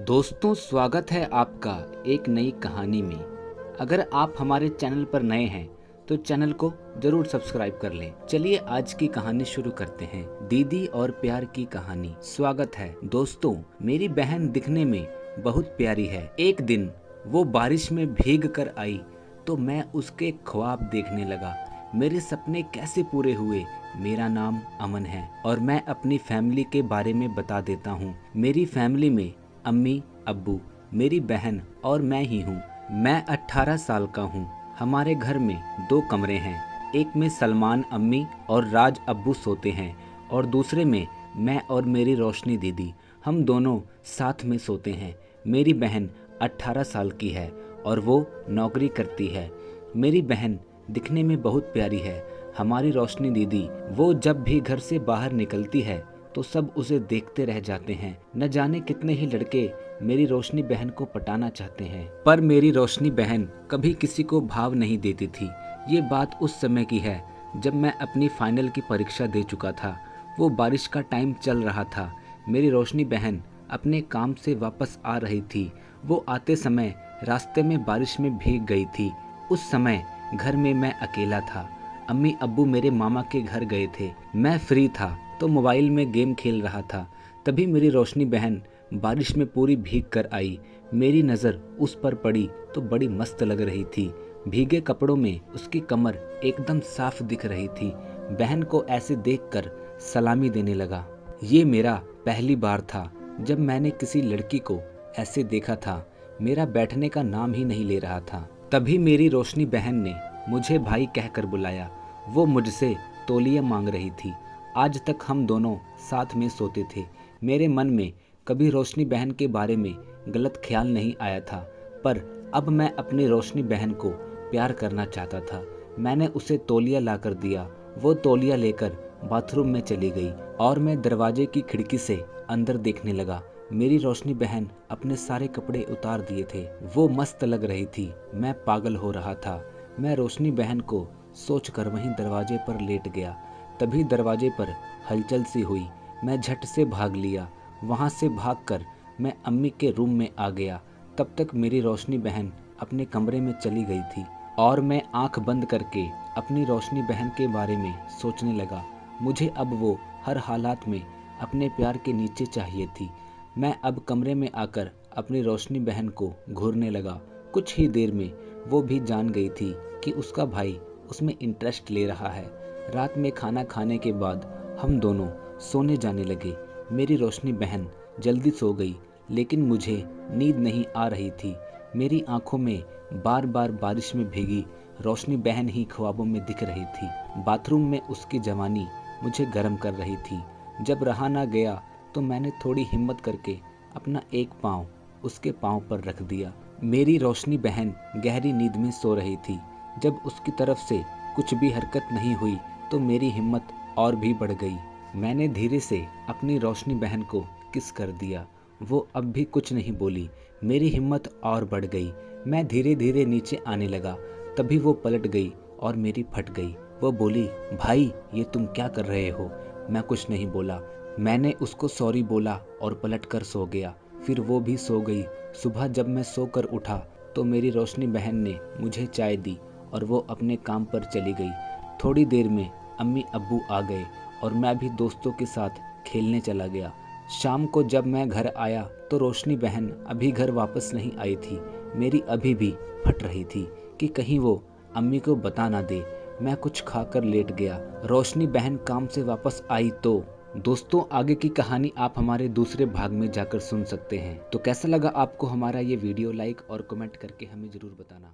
दोस्तों, स्वागत है आपका एक नई कहानी में। अगर आप हमारे चैनल पर नए हैं तो चैनल को जरूर सब्सक्राइब कर लें। चलिए आज की कहानी शुरू करते हैं। दीदी और प्यार की कहानी। स्वागत है दोस्तों। मेरी बहन दिखने में बहुत प्यारी है। एक दिन वो बारिश में भीग कर आई तो मैं उसके ख्वाब देखने लगा। मेरे सपने कैसे पूरे हुए। मेरा नाम अमन है और मैं अपनी फैमिली के बारे में बता देता हूँ। मेरी फैमिली में अम्मी, अब्बू, मेरी बहन और मैं ही हूँ। मैं 18 साल का हूँ। हमारे घर में 2 कमरे हैं। एक में सलमान अम्मी और राज अब्बू सोते हैं और दूसरे में मैं और मेरी रोशनी दीदी, हम दोनों साथ में सोते हैं। मेरी बहन 18 साल की है और वो नौकरी करती है। मेरी बहन दिखने में बहुत प्यारी है। हमारी रोशनी दीदी, वो जब भी घर से बाहर निकलती है तो सब उसे देखते रह जाते हैं। न जाने कितने ही लड़के मेरी रोशनी बहन को पटाना चाहते हैं, पर मेरी रोशनी बहन कभी किसी को भाव नहीं देती थी। ये बात उस समय की है जब मैं अपनी फाइनल की परीक्षा दे चुका था। वो बारिश का टाइम चल रहा था। मेरी रोशनी बहन अपने काम से वापस आ रही थी। वो आते समय रास्ते में बारिश में भीग गई थी। उस समय घर में मैं अकेला था। अम्मी अब्बू मेरे मामा के घर गए थे। मैं फ्री था तो मोबाइल में गेम खेल रहा था। तभी मेरी रोशनी बहन बारिश में पूरी भीग कर आई। मेरी नज़र उस पर पड़ी तो बड़ी मस्त लग रही थी। भीगे कपड़ों में उसकी कमर एकदम साफ दिख रही थी। बहन को ऐसे देखकर सलामी देने लगा। ये मेरा पहली बार था जब मैंने किसी लड़की को ऐसे देखा था। मेरा बैठने का नाम ही नहीं ले रहा था। तभी मेरी रोशनी बहन ने मुझे भाई कहकर बुलाया। वो मुझसे तौलिया मांग रही थी। आज तक हम दोनों साथ में सोते थे। मेरे मन में कभी रोशनी बहन के बारे में गलत ख्याल नहीं आया था, पर अब मैं अपनी रोशनी बहन को प्यार करना चाहता था। मैंने उसे तौलिया ला कर दिया। वो तौलिया लेकर बाथरूम में चली गई और मैं दरवाजे की खिड़की से अंदर देखने लगा। मेरी रोशनी बहन अपने सारे कपड़े उतार दिए थे। वो मस्त लग रही थी। मैं पागल हो रहा था। मैं रोशनी बहन को सोचकर वहीं दरवाजे पर लेट गया। तभी दरवाजे पर हलचल सी हुई। मैं झट से भाग लिया। वहां से भागकर मैं अम्मी के रूम में आ गया। तब तक मेरी रोशनी बहन अपने कमरे में चली गई थी और मैं आंख बंद करके अपनी रोशनी बहन के बारे में सोचने लगा। मुझे अब वो हर हालात में अपने प्यार के नीचे चाहिए थी। मैं अब कमरे में आकर अपनी रोशनी बहन को घूरने लगा। कुछ ही देर में वो भी जान गई थी कि उसका भाई उसमें इंटरेस्ट ले रहा है। रात में खाना खाने के बाद हम दोनों सोने जाने लगे। मेरी रोशनी बहन जल्दी सो गई, लेकिन मुझे नींद नहीं आ रही थी। मेरी आंखों में बार बार बारिश में भीगी रोशनी बहन ही ख्वाबों में दिख रही थी। बाथरूम में उसकी जवानी मुझे गर्म कर रही थी। जब रहा ना गया तो मैंने थोड़ी हिम्मत करके अपना एक पाँव उसके पाँव पर रख दिया। मेरी रोशनी बहन गहरी नींद में सो रही थी। जब उसकी तरफ से कुछ भी हरकत नहीं हुई तो मेरी हिम्मत और भी बढ़ गई। मैंने धीरे से अपनी रोशनी बहन को किस कर दिया। वो अब भी कुछ नहीं बोली। मेरी हिम्मत और बढ़ गई। मैं धीरे धीरे नीचे आने लगा। तभी वो पलट गई और मेरी फट गई। वो बोली, भाई ये तुम क्या कर रहे हो? मैं कुछ नहीं बोला। मैंने उसको सॉरी बोला और पलट कर सो गया। फिर वो भी सो गई। सुबह जब मैं सोकर उठा तो मेरी रोशनी बहन ने मुझे चाय दी और वो अपने काम पर चली गई। थोड़ी देर में अम्मी अब्बू आ गए और मैं भी दोस्तों के साथ खेलने चला गया। शाम को जब मैं घर आया तो रोशनी बहन अभी घर वापस नहीं आई थी। मेरी अभी भी फट रही थी कि कहीं वो अम्मी को बता ना दे। मैं कुछ खाकर लेट गया। रोशनी बहन काम से वापस आई तो दोस्तों, आगे की कहानी आप हमारे दूसरे भाग में जाकर सुन सकते हैं। तो कैसा लगा आपको हमारा ये वीडियो? लाइक और कमेंट करके हमें ज़रूर बताना।